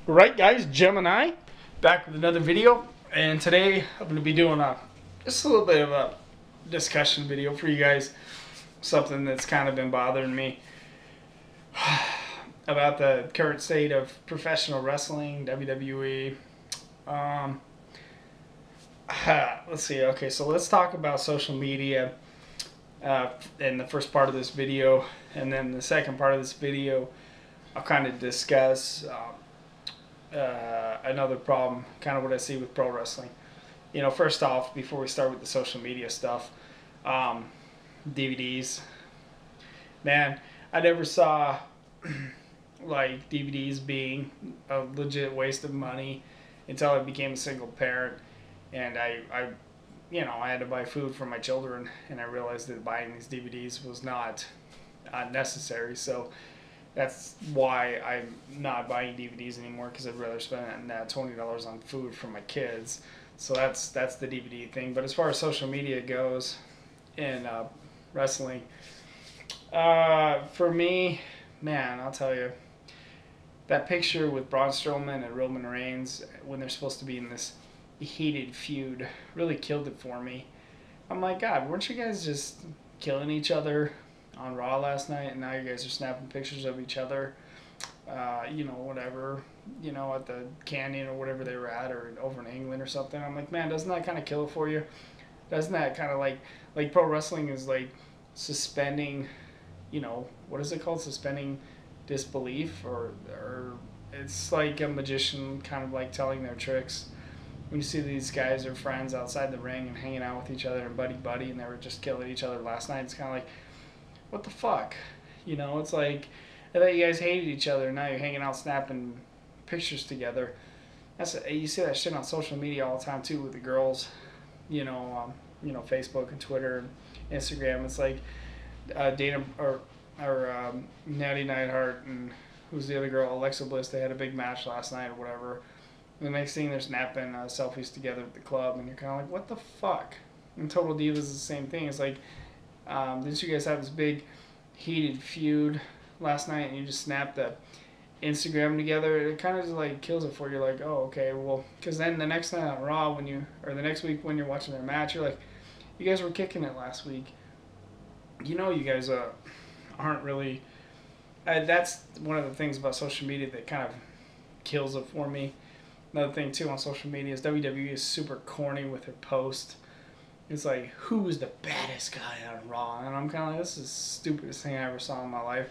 Right, guys, Gemini back with another video, and today I'm going to be doing just a little bit of a discussion video for you guys. Something that's kind of been bothering me about the current state of professional wrestling, WWE. Um, let's see. Okay, so let's talk about social media in the first part of this video, and then the second part of this video, I'll kind of discuss. Another problem, kind of what I see with pro wrestling. You know, first off, before we start with the social media stuff, DVDs. Man, I never saw like DVDs being a legit waste of money until I became a single parent, and I had to buy food for my children, and I realized that buying these DVDs was not necessary. So that's why I'm not buying DVDs anymore, because I'd rather spend that $20 on food for my kids. So that's the DVD thing. But as far as social media goes in wrestling, for me, man, I'll tell you, that picture with Braun Strowman and Roman Reigns when they're supposed to be in this heated feud really killed it for me. I'm like, God, weren't you guys just killing each other on Raw last night, and now you guys are snapping pictures of each other, whatever, at the canyon or whatever they were at, or over in England or something. I'm like, man, doesn't that kind of kill it for you? Doesn't that kind of like pro wrestling is like suspending, what is it called? Suspending disbelief, or it's like a magician kind of like telling their tricks. When you see these guys are friends outside the ring and hanging out with each other and buddy, and they were just killing each other last night, it's kind of like, what the fuck? It's like, I thought you guys hated each other, and now you're hanging out snapping pictures together. You see that shit on social media all the time too with the girls, Facebook and Twitter and Instagram. It's like Dana or Natty Neidhart and who's the other girl, Alexa Bliss. They had a big match last night or whatever. And the next thing they're snapping selfies together at the club, and you're kind of like, what the fuck? And Total Divas is the same thing. It's like, didn't you guys have this big heated feud last night, and you just snapped the Instagram together? It kind of just like kills it for you. Like, oh, okay, well, because then the next night on Raw, or the next week when you're watching their match, you're like, you guys were kicking it last week. You guys aren't really. That's one of the things about social media that kind of kills it for me. Another thing too on social media is WWE is super corny with their posts. It's like, who is the baddest guy on Raw? And I'm kind of like, this is the stupidest thing I ever saw in my life.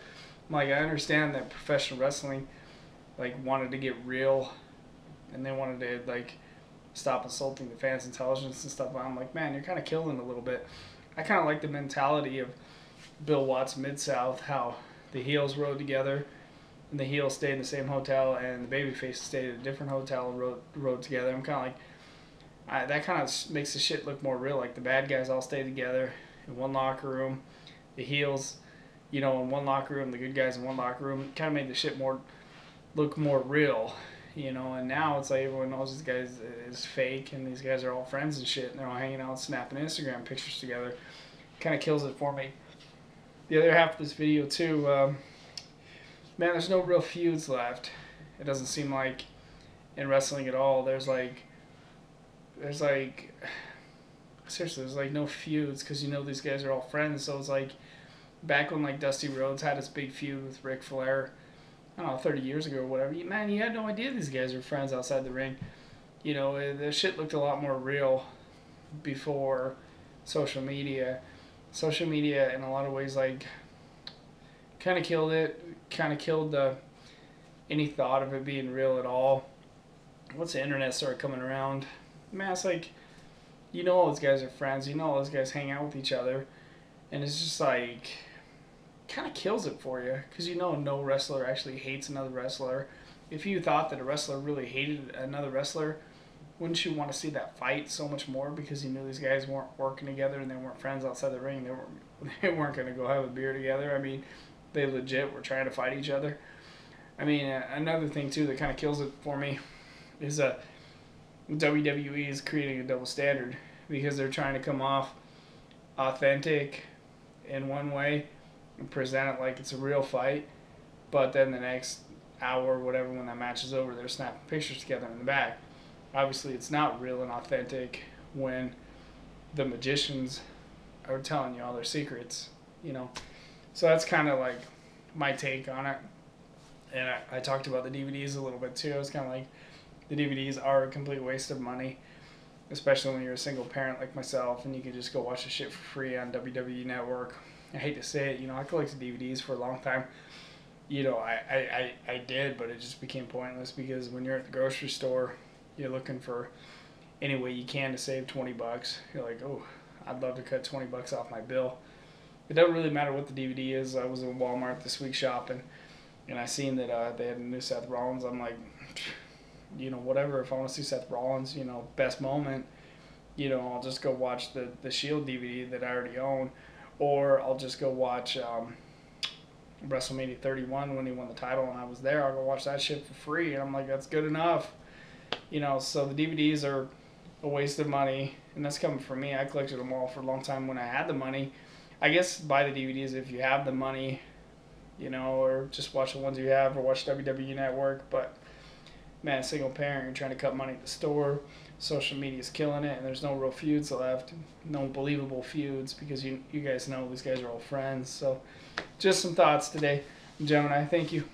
I'm like, I understand that professional wrestling, like, wanted to get real, and they wanted to, like, stop insulting the fans' intelligence and stuff. But I'm like, man, you're kind of killing it a little bit. I kind of like the mentality of Bill Watts Mid-South, how the heels rode together, and the heels stayed in the same hotel, and the babyface stayed at a different hotel and rode together. I'm kind of like, that kind of makes the shit look more real. Like, the bad guys all stay together in one locker room. The heels, in one locker room. The good guys in one locker room. It kind of made the shit look more real, And now it's like everyone knows these guys is fake, and these guys are all friends and shit, and they're all hanging out, snapping Instagram pictures together. Kind of kills it for me. The other half of this video too, man, there's no real feuds left. It doesn't seem like in wrestling at all. There's seriously, there's like no feuds, because these guys are all friends. So it's like back when like Dusty Rhodes had his big feud with Ric Flair, I don't know, 30 years ago or whatever. Man, you had no idea these guys were friends outside the ring. The shit looked a lot more real before social media. Social media in a lot of ways like kind of killed it. Kind of killed any thought of it being real at all. Once the internet started coming around, man, it's like, all those guys are friends. All those guys hang out with each other. And it's just like, kind of kills it for you. Because no wrestler actually hates another wrestler. If you thought that a wrestler really hated another wrestler, wouldn't you want to see that fight so much more? Because these guys weren't working together, and they weren't friends outside the ring. They weren't going to go have a beer together. I mean, they legit were trying to fight each other. I mean, another thing too that kind of kills it for me is WWE is creating a double standard, because they're trying to come off authentic in one way and present it like it's a real fight, but then the next hour or whatever when that match is over, they're snapping pictures together in the back. Obviously, it's not real and authentic when the magicians are telling you all their secrets, you know. So that's kind of like my take on it. And I talked about the DVDs a little bit too. It's kind of like the DVDs are a complete waste of money, especially when you're a single parent like myself and you can just go watch the shit for free on WWE Network. I hate to say it, you know, I collected DVDs for a long time. You know, I did, but it just became pointless because when you're at the grocery store, you're looking for any way you can to save $20. You're like, oh, I'd love to cut $20 off my bill. It doesn't really matter what the DVD is. I was in Walmart this week shopping, and I seen that they had a new Seth Rollins. I'm like, you know, whatever. If I want to see Seth Rollins, you know, best moment, you know, I'll just go watch the Shield DVD that I already own, or I'll just go watch WrestleMania 31 when he won the title and I was there. I'll go watch that shit for free, and I'm like, that's good enough. You know, so the DVDs are a waste of money, and that's coming from me. I collected them all for a long time when I had the money. I guess buy the DVDs if you have the money, you know, or just watch the ones you have, or watch WWE Network. But man, single parent, you're trying to cut money at the store. Social media is killing it, and there's no real feuds left, no believable feuds, because you guys know these guys are all friends. So just some thoughts today, Gemini. Thank you.